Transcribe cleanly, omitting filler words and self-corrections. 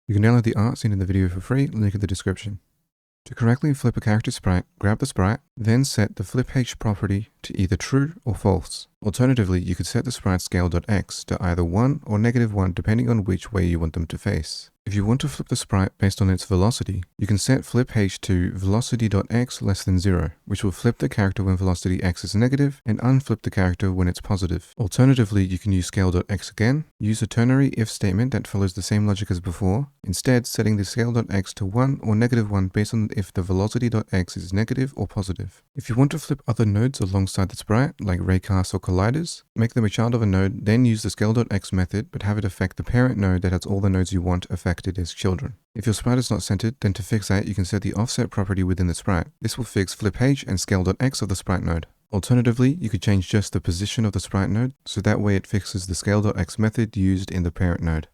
You can download the art seen in the video for free, link in the description. To correctly flip a character sprite, grab the sprite, then set the flipH property to either true or false. Alternatively, you could set the sprite scale.x to either 1 or -1 depending on which way you want them to face. If you want to flip the sprite based on its velocity, you can set flipH to velocity.x less than 0, which will flip the character when velocity x is negative and unflip the character when it's positive. Alternatively, you can use scale.x again, use a ternary if statement that follows the same logic as before, instead setting the scale.x to 1 or -1 based on if the velocity.x is negative or positive. If you want to flip other nodes alongside the sprite, like raycasts or colliders, make them a child of a node, then use the scale.x method but have it affect the parent node that has all the nodes you want affected as children. If your sprite is not centered, then to fix that you can set the offset property within the sprite. This will fix flipH and scale.x of the sprite node. Alternatively, you could change just the position of the sprite node, so that way it fixes the scale.x method used in the parent node.